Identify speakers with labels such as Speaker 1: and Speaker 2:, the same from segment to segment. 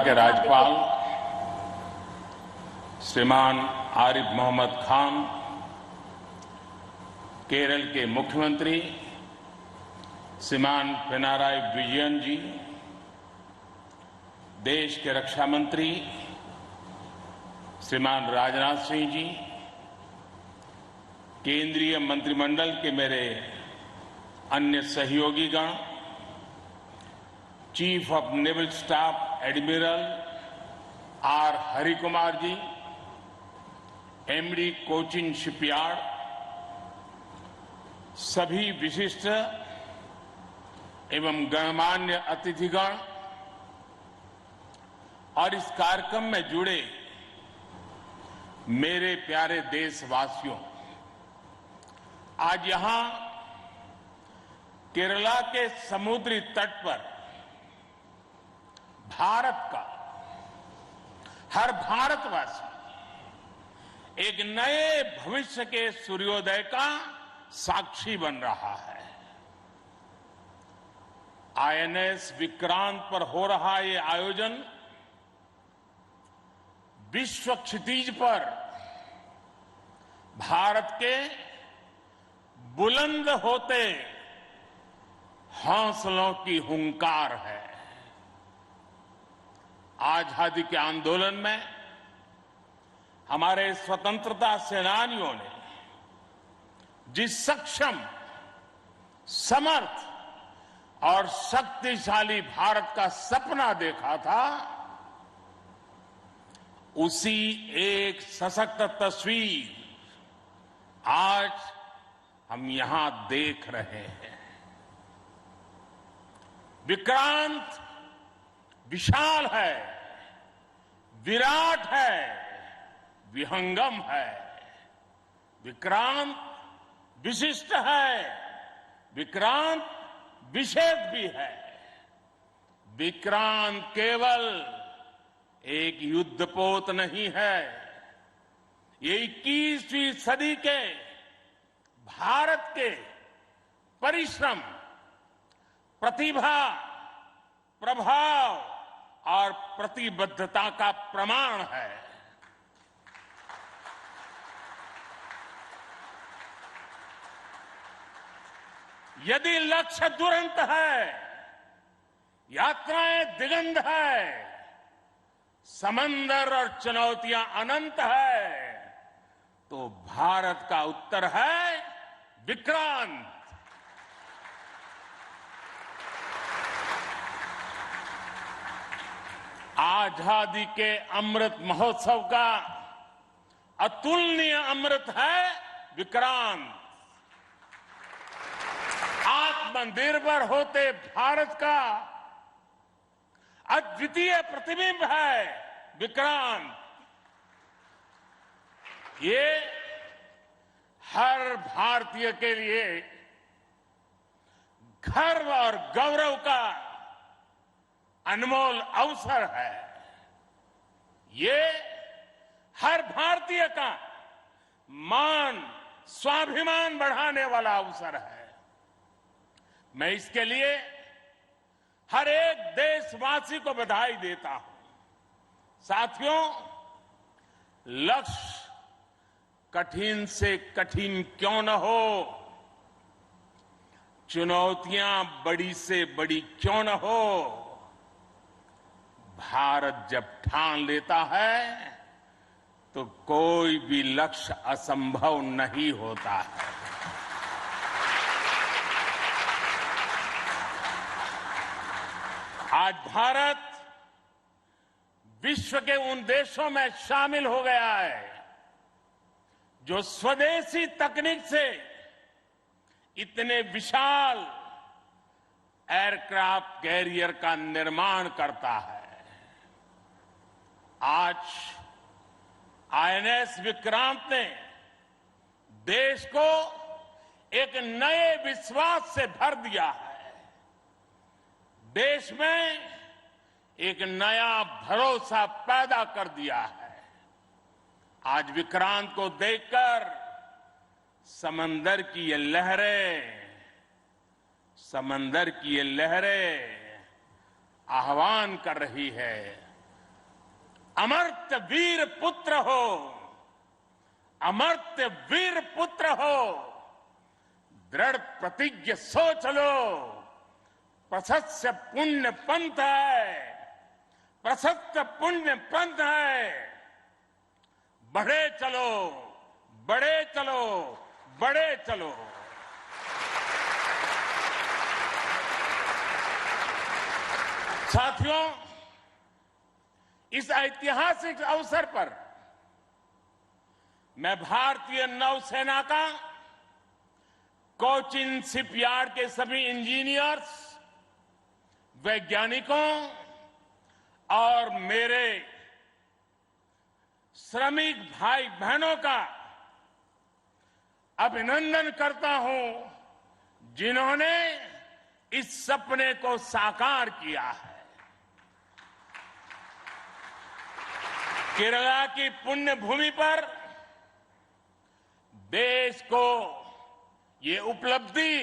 Speaker 1: के राज्यपाल श्रीमान आरिफ मोहम्मद खान, केरल के मुख्यमंत्री श्रीमान पिनाराई विजयन जी, देश के रक्षा मंत्री श्रीमान राजनाथ सिंह जी, केंद्रीय मंत्रिमंडल के मेरे अन्य सहयोगीगण, chief of naval staff admiral R Harikumar ji, MD Cochin shipyard, सभी विशिष्ट एवं गणमान्य अतिथिगण और इस कार्यक्रम में जुड़े मेरे प्यारे देशवासियों, आज यहां केरला के समुद्री तट पर भारत का हर भारतवासी एक नए भविष्य के सूर्योदय का साक्षी बन रहा है। आईएनएस विक्रांत पर हो रहा ये आयोजन विश्व क्षितिज पर भारत के बुलंद होते हौसलों की हुंकार है। आजादी के आंदोलन में हमारे स्वतंत्रता सेनानियों ने जिस सक्षम, समर्थ और शक्तिशाली भारत का सपना देखा था, उसी एक सशक्त तस्वीर आज हम यहां देख रहे हैं। विक्रांत विशाल है, विराट है, विहंगम है। विक्रांत विशिष्ट है, विक्रांत विशेष भी है। विक्रांत केवल एक युद्धपोत नहीं है, ये 21वीं सदी के भारत के परिश्रम, प्रतिभा, प्रभाव और प्रतिबद्धता का प्रमाण है। यदि लक्ष्य दुरंत है, यात्राएं दिगंत है, समंदर और चुनौतियां अनंत है, तो भारत का उत्तर है विक्रांत। आजादी के अमृत महोत्सव का अतुलनीय अमृत है विक्रांत। आत्मनिर्भर होते भारत का अद्वितीय प्रतिबिंब है विक्रांत। ये हर भारतीय के लिए गर्व और गौरव का अनमोल अवसर है। ये हर भारतीय का मान, स्वाभिमान बढ़ाने वाला अवसर है। मैं इसके लिए हर एक देशवासी को बधाई देता हूं। साथियों, लक्ष्य कठिन से कठिन क्यों न हो, चुनौतियां बड़ी से बड़ी क्यों न हो, भारत जब ठान लेता है तो कोई भी लक्ष्य असंभव नहीं होता है। आज भारत विश्व के उन देशों में शामिल हो गया है जो स्वदेशी तकनीक से इतने विशाल एयरक्राफ्ट कैरियर का निर्माण करता है। आज आईएनएस विक्रांत ने देश को एक नए विश्वास से भर दिया है। देश में एक नया भरोसा पैदा कर दिया है। आज विक्रांत को देखकर समंदर की ये लहरें आह्वान कर रही है, अमर्त्य वीर पुत्र हो, अमर्त्य वीर पुत्र हो, दृढ़ प्रतिज्ञ सोच लो, प्रशस्त पुण्य पंथ है, प्रशस्त पुण्य पंथ है। बढ़े चलो, बढ़े चलो, बढ़े चलो। साथियों, इस ऐतिहासिक अवसर पर मैं भारतीय नौसेना का कोचिन शिपयार्ड के सभी इंजीनियर्स, वैज्ञानिकों और मेरे श्रमिक भाई बहनों का अभिनंदन करता हूं, जिन्होंने इस सपने को साकार किया है। केरला की पुण्य भूमि पर देश को ये उपलब्धि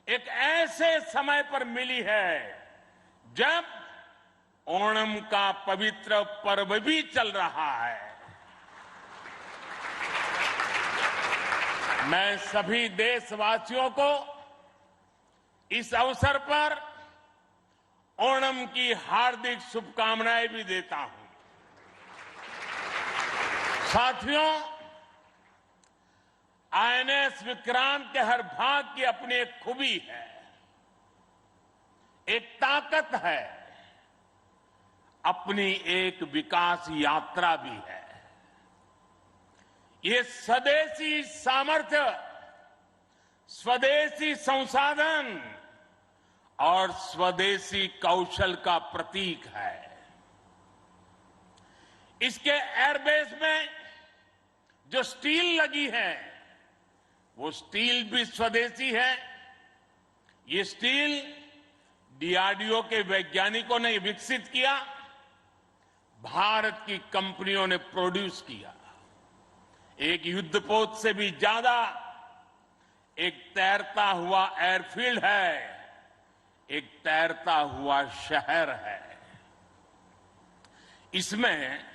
Speaker 1: एक ऐसे समय पर मिली है जब ओणम का पवित्र पर्व भी चल रहा है। मैं सभी देशवासियों को इस अवसर पर ओणम की हार्दिक शुभकामनाएं भी देता हूं। साथियों, आईएनएस विक्रांत के हर भाग की अपनी एक खूबी है, एक ताकत है, अपनी एक विकास यात्रा भी है। ये स्वदेशी सामर्थ्य, स्वदेशी संसाधन और स्वदेशी कौशल का प्रतीक है। इसके एयरबेस में जो स्टील लगी है, वो स्टील भी स्वदेशी है। ये स्टील डीआरडीओ के वैज्ञानिकों ने विकसित किया, भारत की कंपनियों ने प्रोड्यूस किया। एक युद्धपोत से भी ज्यादा एक तैरता हुआ एयरफील्ड है, एक तैरता हुआ शहर है। इसमें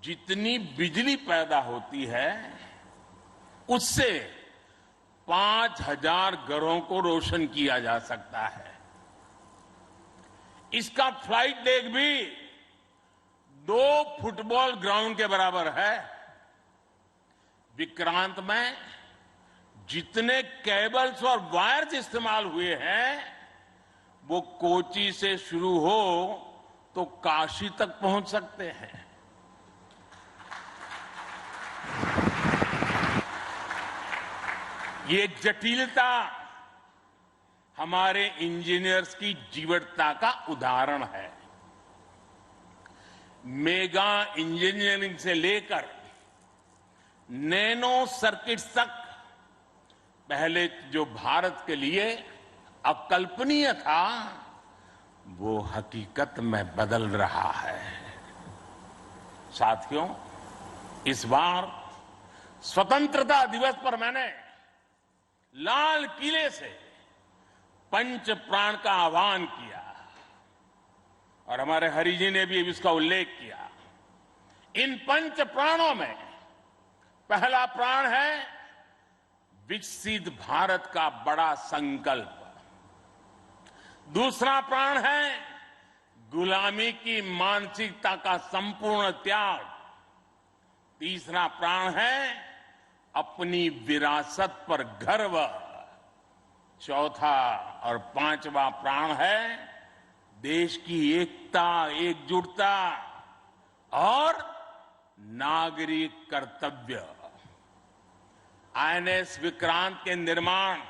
Speaker 1: जितनी बिजली पैदा होती है, उससे 5000 घरों को रोशन किया जा सकता है। इसका फ्लाइट डेक भी 2 फुटबॉल ग्राउंड के बराबर है। विक्रांत में जितने केबल्स और वायर्स इस्तेमाल हुए हैं, वो कोची से शुरू हो तो काशी तक पहुंच सकते हैं। ये जटिलता हमारे इंजीनियर्स की जीवटता का उदाहरण है। मेगा इंजीनियरिंग से लेकर नैनो सर्किट्स तक पहले जो भारत के लिए अकल्पनीय था, वो हकीकत में बदल रहा है। साथियों, इस बार स्वतंत्रता दिवस पर मैंने लाल किले से पंच प्राण का आह्वान किया और हमारे हरि जी ने भी इसका उल्लेख किया। इन पंच प्राणों में पहला प्राण है विकसित भारत का बड़ा संकल्प, दूसरा प्राण है गुलामी की मानसिकता का संपूर्ण त्याग, तीसरा प्राण है अपनी विरासत पर गर्व, चौथा और पांचवा प्राण है देश की एकता, एकजुटता और नागरिक कर्तव्य। आईएनएस विक्रांत के निर्माण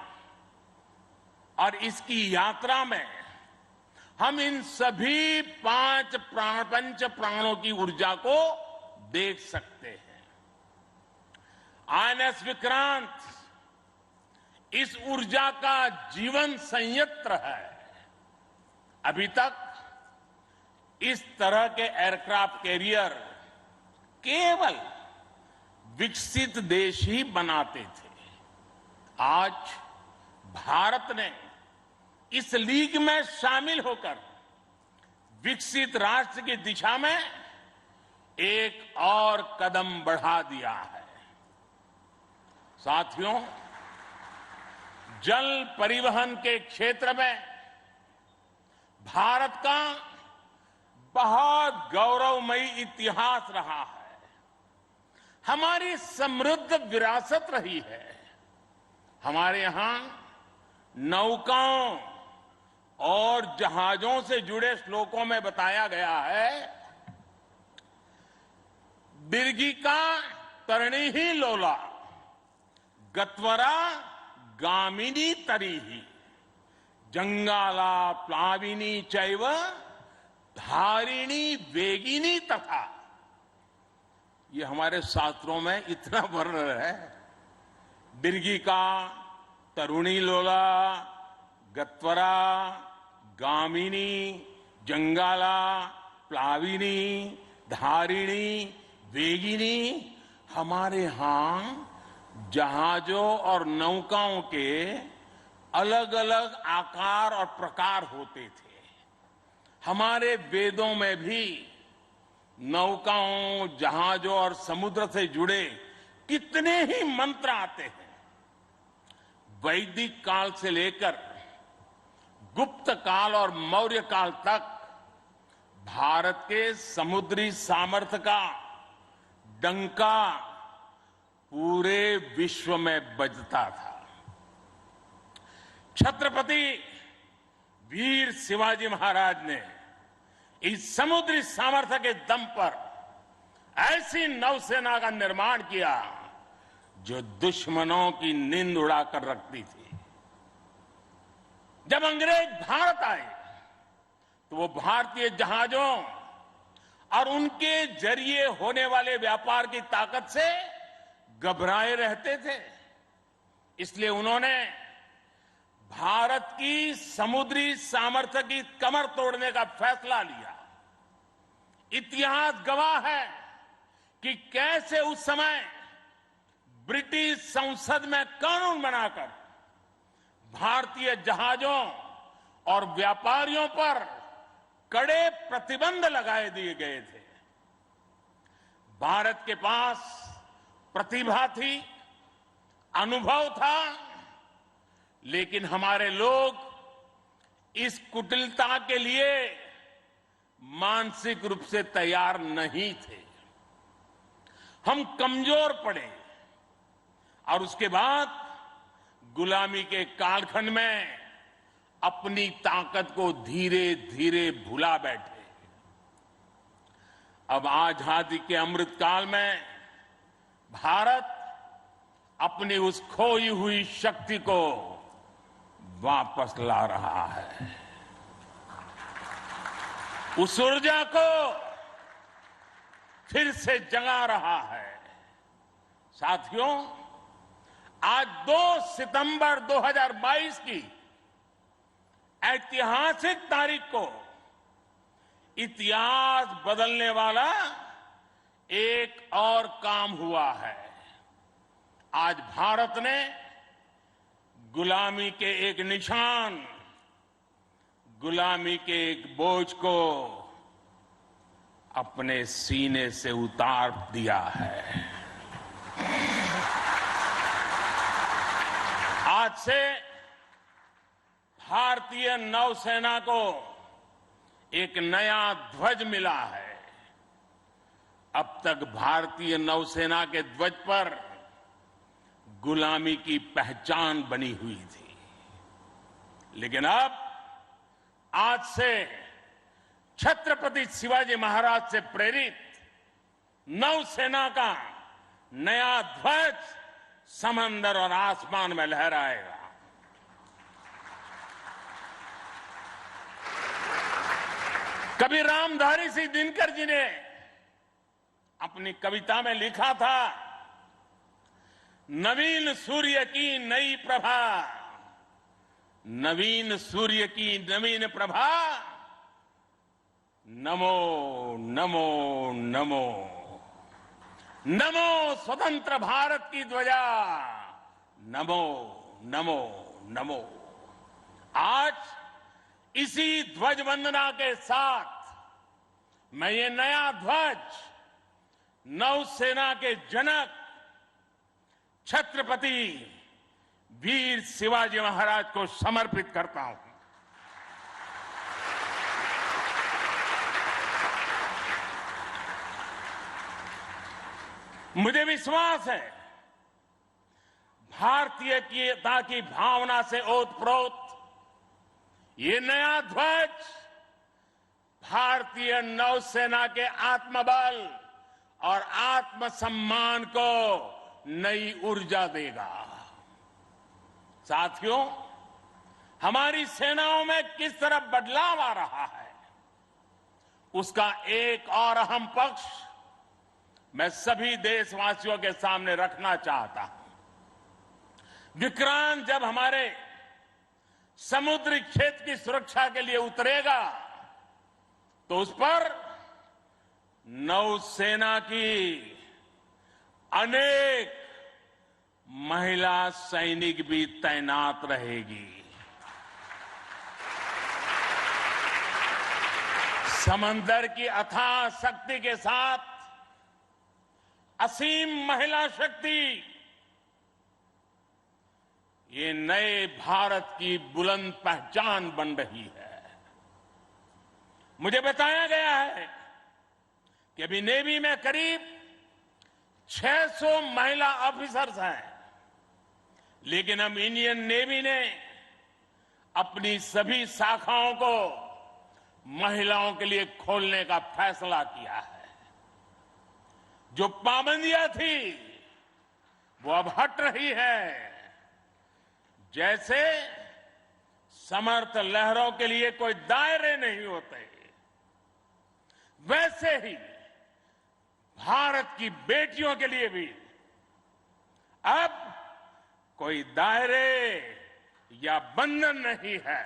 Speaker 1: और इसकी यात्रा में हम इन सभी पंच प्राणों की ऊर्जा को देख सकते हैं। आईएनएस विक्रांत इस ऊर्जा का जीवन संयंत्र है। अभी तक इस तरह के एयरक्राफ्ट कैरियर केवल विकसित देश ही बनाते थे। आज भारत ने इस लीग में शामिल होकर विकसित राष्ट्र की दिशा में एक और कदम बढ़ा दिया है। साथियों, जल परिवहन के क्षेत्र में भारत का बहुत गौरवमयी इतिहास रहा है। हमारी समृद्ध विरासत रही है। हमारे यहां नौकाओं और जहाजों से जुड़े श्लोकों में बताया गया है, दीर्घिका तरणी ही लोला गत्वरा गामिनी तरीही जंगाला प्लाविनी चैव धारिणी वेगिनी तथा। ये हमारे शास्त्रों में इतना वर्णन है। दीर्घिका तरुणी लोला गत्वरा गामिनी जंगाला प्लाविनी धारिणी वेगिनी हमारे यहां जहाजों और नौकाओं के अलग अलग आकार और प्रकार होते थे। हमारे वेदों में भी नौकाओं, जहाजों और समुद्र से जुड़े कितने ही मंत्र आते हैं। वैदिक काल से लेकर गुप्त काल और मौर्य काल तक भारत के समुद्री सामर्थ्य का डंका पूरे विश्व में बजता था। छत्रपति वीर शिवाजी महाराज ने इस समुद्री सामर्थ्य के दम पर ऐसी नौसेना का निर्माण किया जो दुश्मनों की नींद उड़ाकर रखती थी। जब अंग्रेज भारत आए तो वो भारतीय जहाजों और उनके जरिए होने वाले व्यापार की ताकत से घबराए रहते थे। इसलिए उन्होंने भारत की समुद्री सामर्थ्य की कमर तोड़ने का फैसला लिया। इतिहास गवाह है कि कैसे उस समय ब्रिटिश संसद में कानून बनाकर भारतीय जहाजों और व्यापारियों पर कड़े प्रतिबंध लगाए दिए गए थे। भारत के पास प्रतिभा थी, अनुभव था, लेकिन हमारे लोग इस कुटिलता के लिए मानसिक रूप से तैयार नहीं थे। हम कमजोर पड़े और उसके बाद गुलामी के कालखंड में अपनी ताकत को धीरे धीरे भुला बैठे। अब आजादी के अमृत काल में भारत अपनी उस खोई हुई शक्ति को वापस ला रहा है। उस ऊर्जा को फिर से जगा रहा है। साथियों, आज 2 सितंबर 2022 की ऐतिहासिक तारीख को इतिहास बदलने वाला एक और काम हुआ है। आज भारत ने गुलामी के एक निशान, गुलामी के एक बोझ को अपने सीने से उतार दिया है। आज से भारतीय नौसेना को एक नया ध्वज मिला है। अब तक भारतीय नौसेना के ध्वज पर गुलामी की पहचान बनी हुई थी, लेकिन अब आज से छत्रपति शिवाजी महाराज से प्रेरित नौसेना का नया ध्वज समंदर और आसमान में लहराएगा। कभी रामधारी सिंह दिनकर जी ने अपनी कविता में लिखा था, नवीन सूर्य की नई प्रभा, नवीन सूर्य की नवीन प्रभा, नमो नमो नमो, नमो स्वतंत्र भारत की ध्वजा, नमो नमो नमो। आज इसी ध्वज वंदना के साथ मैं ये नया ध्वज नौसेना के जनक छत्रपति वीर शिवाजी महाराज को समर्पित करता हूं। मुझे विश्वास है भारतीयता की भावना से ओतप्रोत ये नया ध्वज भारतीय नौसेना के आत्मबल और आत्मसम्मान को नई ऊर्जा देगा। साथियों, हमारी सेनाओं में किस तरह बदलाव आ रहा है, उसका एक और अहम पक्ष मैं सभी देशवासियों के सामने रखना चाहता हूं। विक्रांत जब हमारे समुद्री क्षेत्र की सुरक्षा के लिए उतरेगा तो उस पर नौसेना की अनेक महिला सैनिक भी तैनात रहेगी। समंदर की अथाह शक्ति के साथ असीम महिला शक्ति ये नए भारत की बुलंद पहचान बन रही है। मुझे बताया गया है कि अभी नेवी में करीब 600 महिला ऑफिसर्स हैं, लेकिन अब इंडियन नेवी ने अपनी सभी शाखाओं को महिलाओं के लिए खोलने का फैसला किया है। जो पाबंदियां थी वो अब हट रही है। जैसे समर्थ लहरों के लिए कोई दायरे नहीं होते, वैसे ही भारत की बेटियों के लिए भी अब कोई दायरे या बंधन नहीं है।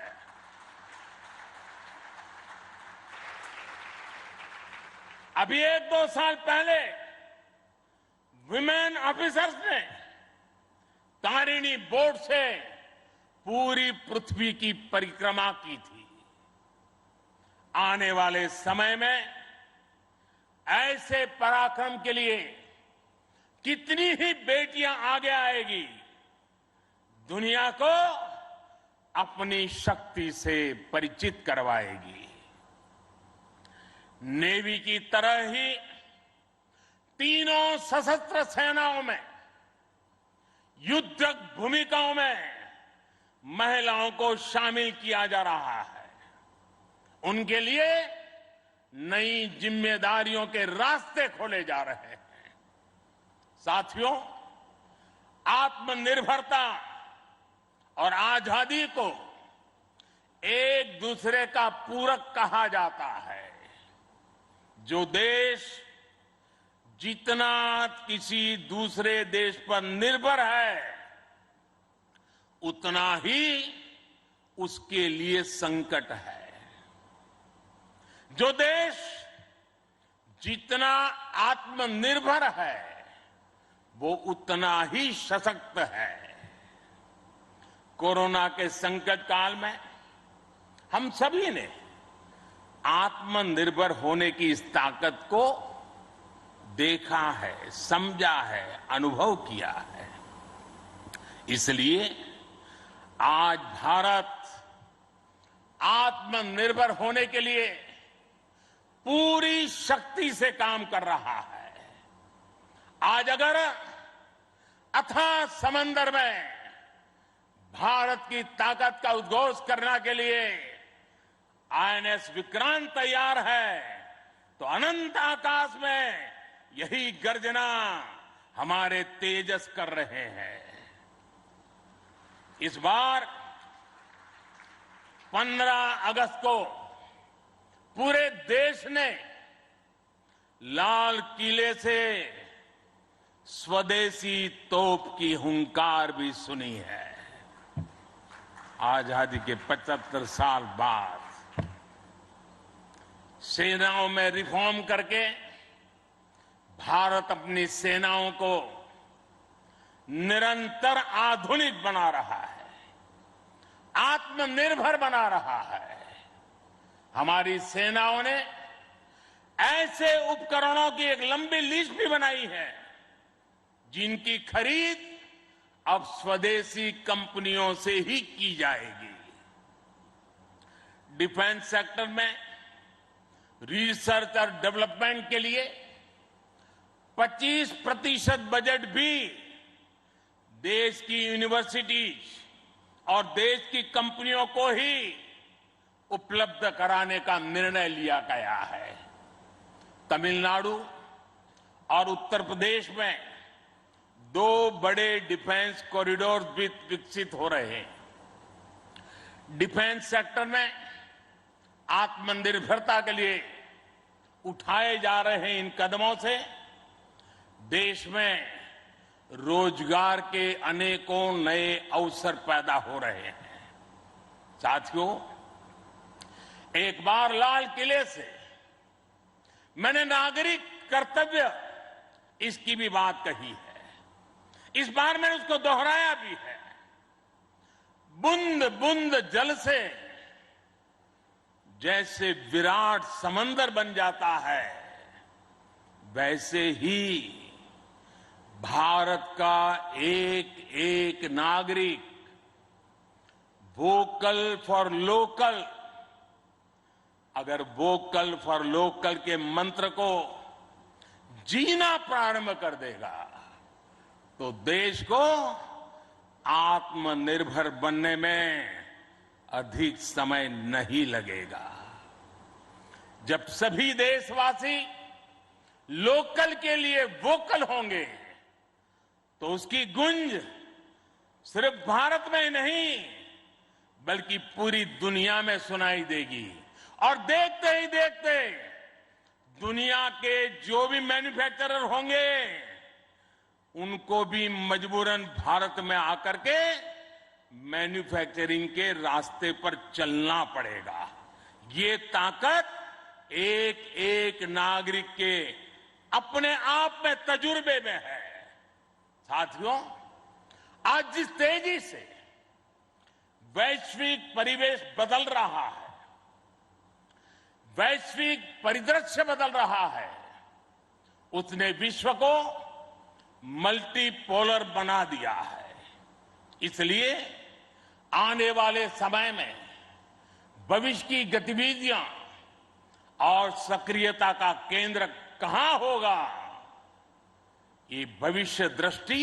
Speaker 1: अभी 1-2 साल पहले विमेन ऑफिसर्स ने तारिणी बोट से पूरी पृथ्वी की परिक्रमा की थी। आने वाले समय में ऐसे पराक्रम के लिए कितनी ही बेटियां आगे आएगी, दुनिया को अपनी शक्ति से परिचित करवाएगी। नेवी की तरह ही तीनों सशस्त्र सेनाओं में युद्धक भूमिकाओं में महिलाओं को शामिल किया जा रहा है। उनके लिए नई जिम्मेदारियों के रास्ते खोले जा रहे हैं। साथियों, आत्मनिर्भरता और आजादी को एक दूसरे का पूरक कहा जाता है। जो देश जितना किसी दूसरे देश पर निर्भर है, उतना ही उसके लिए संकट है। जो देश जितना आत्मनिर्भर है, वो उतना ही सशक्त है। कोरोना के संकट काल में हम सभी ने आत्मनिर्भर होने की इस ताकत को देखा है, समझा है, अनुभव किया है। इसलिए आज भारत आत्मनिर्भर होने के लिए पूरी शक्ति से काम कर रहा है। आज अगर अथाह समंदर में भारत की ताकत का उद्घोष करने के लिए आईएनएस विक्रांत तैयार है, तो अनंत आकाश में यही गर्जना हमारे तेजस कर रहे हैं। इस बार 15 अगस्त को पूरे देश ने लाल किले से स्वदेशी तोप की हुंकार भी सुनी है। आजादी के 75 साल बाद सेनाओं में रिफॉर्म करके भारत अपनी सेनाओं को निरंतर आधुनिक बना रहा है, आत्मनिर्भर बना रहा है। हमारी सेनाओं ने ऐसे उपकरणों की एक लंबी लिस्ट भी बनाई है जिनकी खरीद अब स्वदेशी कंपनियों से ही की जाएगी। डिफेंस सेक्टर में रिसर्च और डेवलपमेंट के लिए 25% बजट भी देश की यूनिवर्सिटीज और देश की कंपनियों को ही उपलब्ध कराने का निर्णय लिया गया है। तमिलनाडु और उत्तर प्रदेश में 2 बड़े डिफेंस कॉरिडोर भी विकसित हो रहे हैं। डिफेंस सेक्टर में आत्मनिर्भरता के लिए उठाए जा रहे इन कदमों से देश में रोजगार के अनेकों नए अवसर पैदा हो रहे हैं। साथियों, एक बार लाल किले से मैंने नागरिक कर्तव्य इसकी भी बात कही है। इस बार मैंने उसको दोहराया भी है। बूंद बूंद जल से जैसे विराट समंदर बन जाता है, वैसे ही भारत का एक एक नागरिक वोकल फॉर लोकल, अगर वोकल फॉर लोकल के मंत्र को जीना प्रारंभ कर देगा तो देश को आत्मनिर्भर बनने में अधिक समय नहीं लगेगा। जब सभी देशवासी लोकल के लिए वोकल होंगे तो उसकी गूंज सिर्फ भारत में ही नहीं बल्कि पूरी दुनिया में सुनाई देगी। और देखते ही देखते दुनिया के जो भी मैन्युफैक्चरर होंगे उनको भी मजबूरन भारत में आकर के मैन्युफैक्चरिंग के रास्ते पर चलना पड़ेगा। ये ताकत एक एक नागरिक के अपने आप में तजुर्बे में है। साथियों, आज जिस तेजी से वैश्विक परिवेश बदल रहा है, वैश्विक परिदृश्य बदल रहा है, उसने विश्व को मल्टीपोलर बना दिया है। इसलिए आने वाले समय में भविष्य की गतिविधियां और सक्रियता का केंद्र कहां होगा, ये भविष्य दृष्टि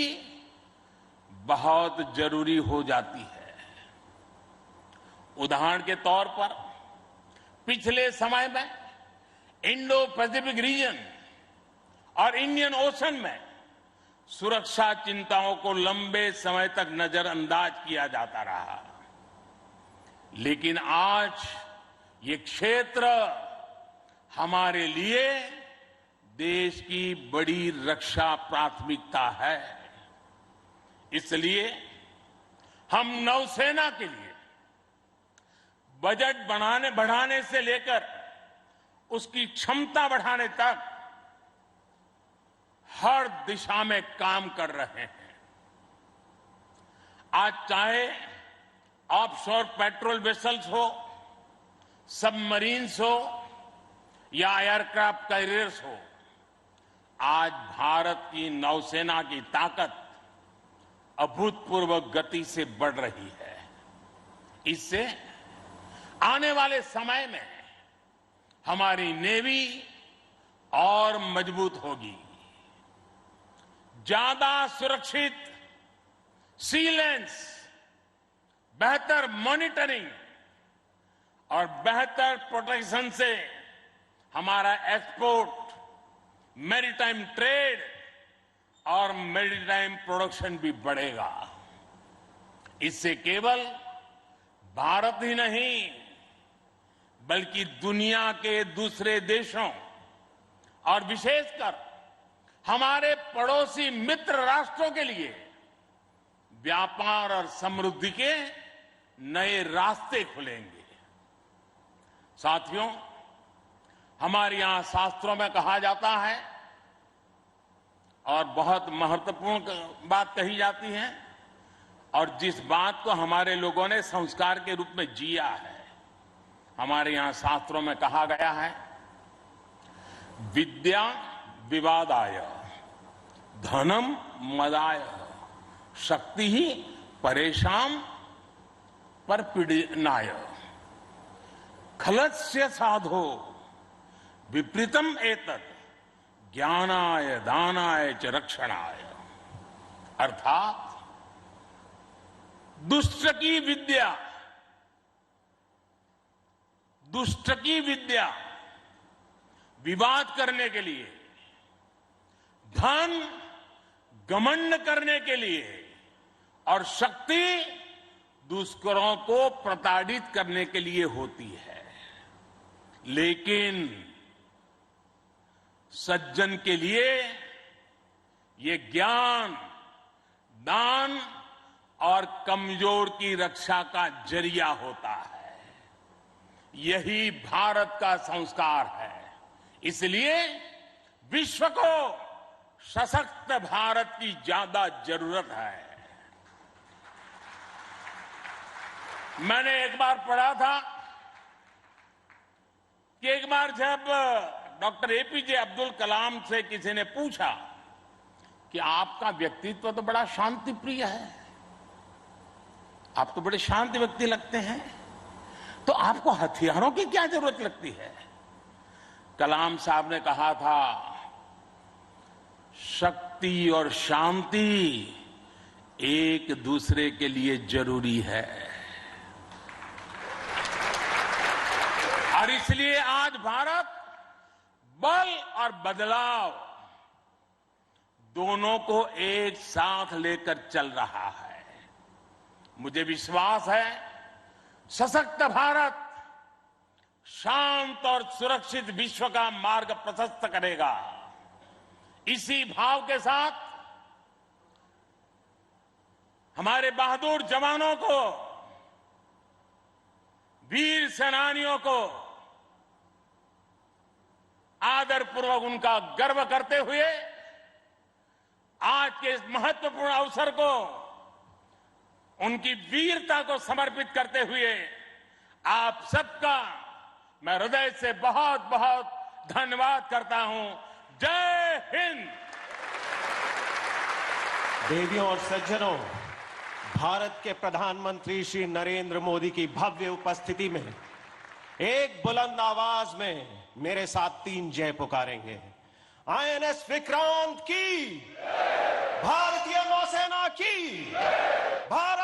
Speaker 1: बहुत जरूरी हो जाती है। उदाहरण के तौर पर पिछले समय में इंडो पैसिफिक रीजन और इंडियन ओशन में सुरक्षा चिंताओं को लंबे समय तक नजरअंदाज किया जाता रहा, लेकिन आज ये क्षेत्र हमारे लिए देश की बड़ी रक्षा प्राथमिकता है। इसलिए हम नौसेना के लिए बजट बढ़ाने से लेकर उसकी क्षमता बढ़ाने तक हर दिशा में काम कर रहे हैं। आज चाहे ऑफशोर पेट्रोल वेसल्स हो, सबमरीन्स हो या एयरक्राफ्ट कैरियर्स हो, आज भारत की नौसेना की ताकत अभूतपूर्व गति से बढ़ रही है। इससे आने वाले समय में हमारी नेवी और मजबूत होगी। ज्यादा सुरक्षित सी लेन्स, बेहतर मॉनिटरिंग और बेहतर प्रोटेक्शन से हमारा एक्सपोर्ट, मैरीटाइम ट्रेड और मैरीटाइम प्रोडक्शन भी बढ़ेगा। इससे केवल भारत ही नहीं बल्कि दुनिया के दूसरे देशों और विशेषकर हमारे पड़ोसी मित्र राष्ट्रों के लिए व्यापार और समृद्धि के नए रास्ते खुलेंगे। साथियों, हमारे यहां शास्त्रों में कहा जाता है और बहुत महत्वपूर्ण बात कही जाती है और जिस बात को हमारे लोगों ने संस्कार के रूप में जिया है, हमारे यहां शास्त्रों में कहा गया है, विद्या विवादाय, धनम मदाय, शक्ति ही परेशान पर पीड़नाय, खलस्य साधो विपरीतम एतत् ज्ञानाय दानाय च रक्षणाय। अर्थात दुष्ट की विद्या विवाद करने के लिए, धन घमंड करने के लिए और शक्ति दुष्करों को प्रताड़ित करने के लिए होती है। लेकिन सज्जन के लिए ये ज्ञान, दान और कमजोर की रक्षा का जरिया होता है। यही भारत का संस्कार है। इसलिए विश्व को सशक्त भारत की ज्यादा जरूरत है। मैंने एक बार पढ़ा था कि एक बार जब डॉक्टर एपीजे अब्दुल कलाम से किसी ने पूछा कि आपका व्यक्तित्व तो बड़ा शांति प्रिय है, आप तो बड़े शांत व्यक्ति लगते हैं, तो आपको हथियारों की क्या जरूरत लगती है? कलाम साहब ने कहा था, शक्ति और शांति एक दूसरे के लिए जरूरी है। और इसलिए आज भारत बल और बदलाव दोनों को एक साथ लेकर चल रहा है। मुझे विश्वास है सशक्त भारत शांत और सुरक्षित विश्व का मार्ग प्रशस्त करेगा। इसी भाव के साथ हमारे बहादुर जवानों को, वीर सेनानियों को आदरपूर्वक उनका गर्व करते हुए आज के इस महत्वपूर्ण अवसर को उनकी वीरता को समर्पित करते हुए आप सबका मैं हृदय से बहुत बहुत धन्यवाद करता हूं। जय हिंद।
Speaker 2: देवियों और सज्जनों, भारत के प्रधानमंत्री श्री नरेंद्र मोदी की भव्य उपस्थिति में एक बुलंद आवाज में मेरे साथ 3 जय पुकारेंगे। आईएनएस विक्रांत की, भारतीय नौसेना की, भारत